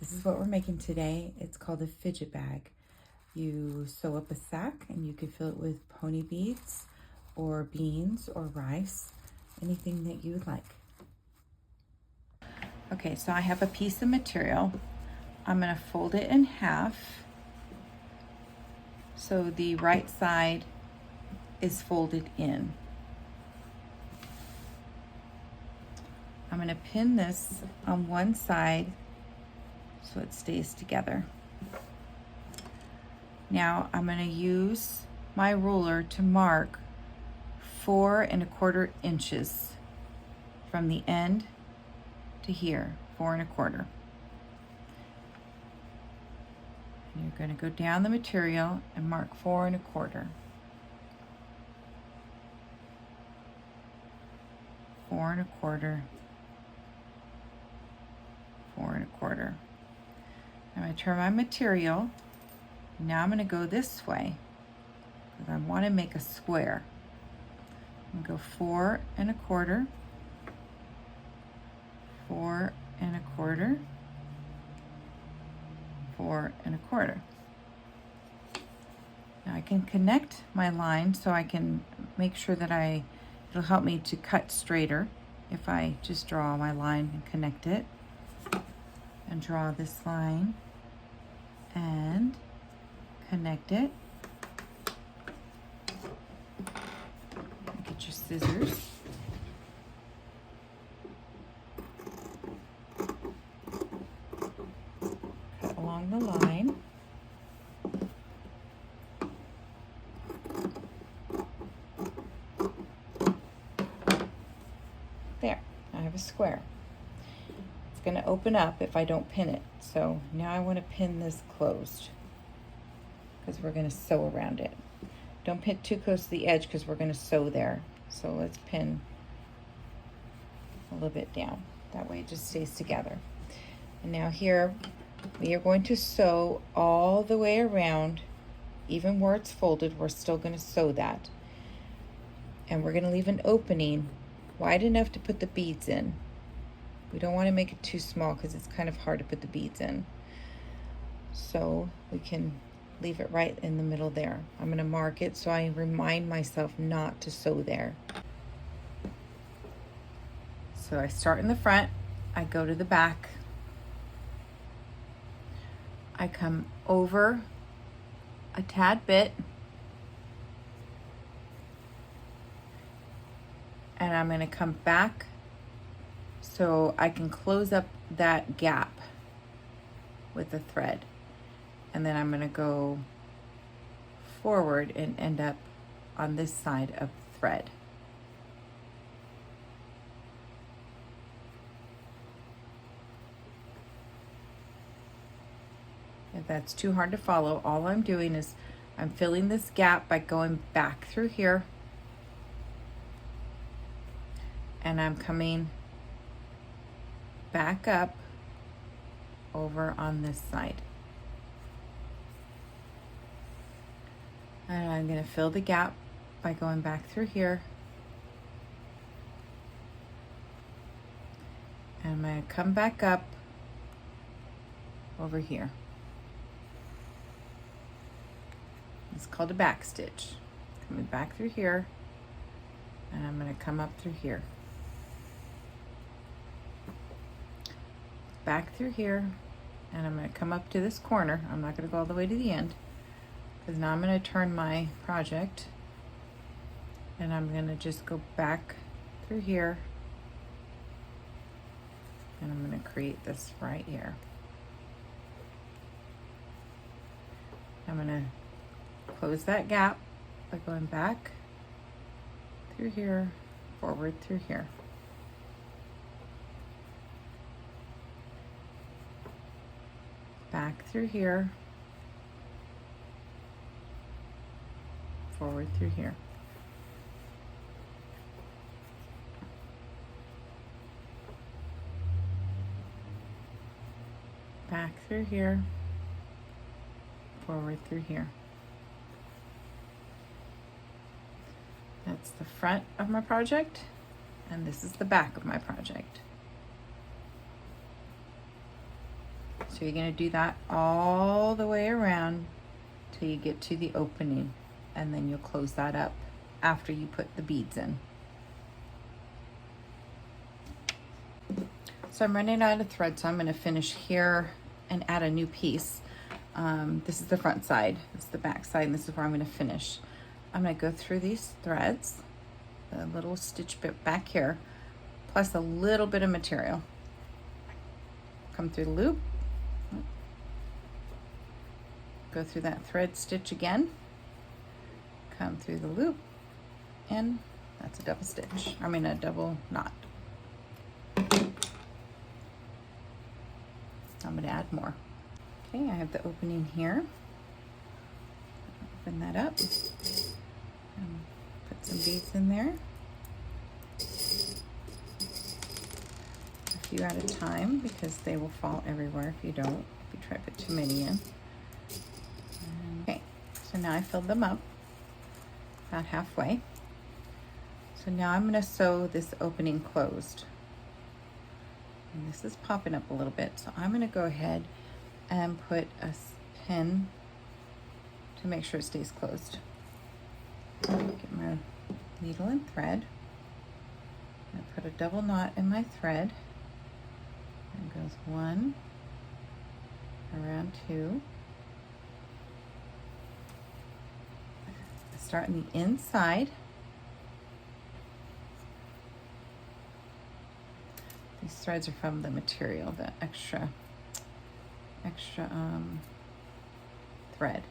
This is what we're making today. It's called a fidget bag. You sew up a sack and you can fill it with pony beads or beans or rice, anything that you would like. Okay, so I have a piece of material. I'm going to fold it in half so the right side is folded in. I'm going to pin this on one side so it stays together. Now I'm going to use my ruler to mark 4 1/4 inches from the end to here, 4 1/4. And you're going to go down the material and mark 4 1/4. 4 1/4. 4 1/4. I'm going to turn my material. Now I'm going to go this way because I want to make a square. I'm going to go 4 1/4, 4 1/4, 4 1/4. Now I can connect my line so I can make sure that it'll help me to cut straighter if I just draw my line and connect it. And draw this line and connect it. Get your scissors. Cut along the line. There, I have a square. Going to open up if I don't pin it. So now I want to pin this closed because we're going to sew around it. Don't pin too close to the edge because we're going to sew there. So let's pin a little bit down. That way it just stays together. And now here we are going to sew all the way around, even where it's folded. We're still going to sew that. And we're going to leave an opening wide enough to put the beads in. We don't want to make it too small because it's kind of hard to put the beads in. So we can leave it right in the middle there. I'm going to mark it so I remind myself not to sew there. So I start in the front, I go to the back, I come over a tad bit, and I'm going to come back so I can close up that gap with the thread. And then I'm going to go forward and end up on this side of the thread. If that's too hard to follow, all I'm doing is I'm filling this gap by going back through here, and I'm coming back up over on this side. And I'm going to fill the gap by going back through here. And I'm going to come back up over here. It's called a back stitch. Coming back through here, and I'm going to come up through here. Back through here, and I'm going to come up to this corner. I'm not going to go all the way to the end because now I'm going to turn my project, and I'm going to just go back through here, and I'm going to create this right here. I'm going to close that gap by going back through here, forward through here. Back through here, forward through here. Back through here, forward through here. That's the front of my project, and this is the back of my project. So you're going to do that all the way around till you get to the opening, and then you'll close that up after you put the beads in. So I'm running out of thread, so I'm going to finish here and add a new piece. This is the front side, this is the back side, and this is where I'm going to finish. I'm going to go through these threads, the little stitch bit back here, plus a little bit of material. Come through the loop, go through that thread stitch again, come through the loop, and that's a double stitch. I mean a double knot. I'm going to add more. Okay, I have the opening here. Open that up and put some beads in there. A few at a time because they will fall everywhere if you don't, if you try to put too many in. Okay, so now I filled them up about halfway. So now I'm going to sew this opening closed. And this is popping up a little bit, so I'm going to go ahead and put a pin to make sure it stays closed. Get my needle and thread. I put a double knot in my thread. And it goes 1, around 2. I start on the inside. These threads are from the material, the extra thread.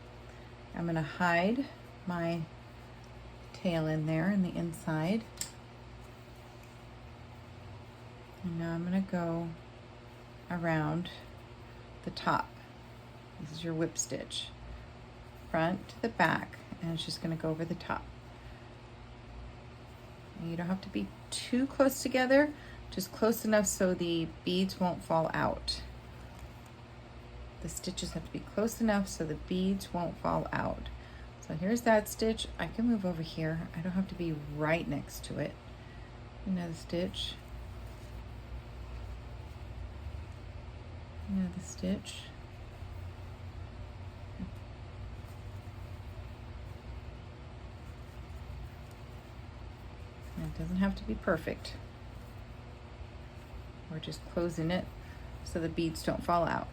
I'm going to hide my tail in there in the inside. And now I'm going to go around the top. This is your whip stitch. Front to the back, and it's just going to go over the top. And you don't have to be too close together, just close enough so the beads won't fall out. The stitches have to be close enough so the beads won't fall out. So here's that stitch. I can move over here. I don't have to be right next to it. Another stitch. Another stitch. And it doesn't have to be perfect. We're just closing it so the beads don't fall out.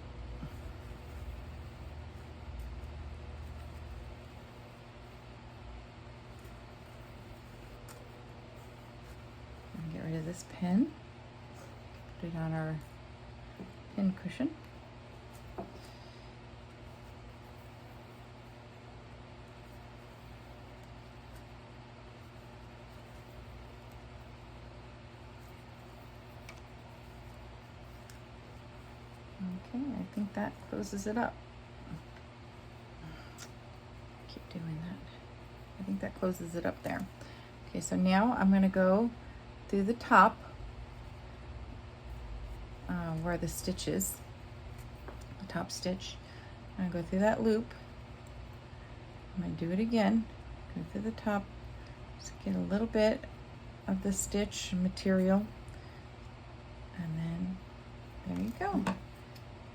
Get rid of this pin. Put it on our pin cushion. Okay, I think that closes it up. Keep doing that. I think that closes it up there. Okay, so now I'm going to go through the top where the stitch is, the top stitch. I'm going to go through that loop. I'm going to do it again. Go through the top, just get a little bit of the stitch material, and then there you go.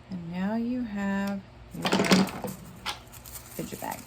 And now you have your fidget bag.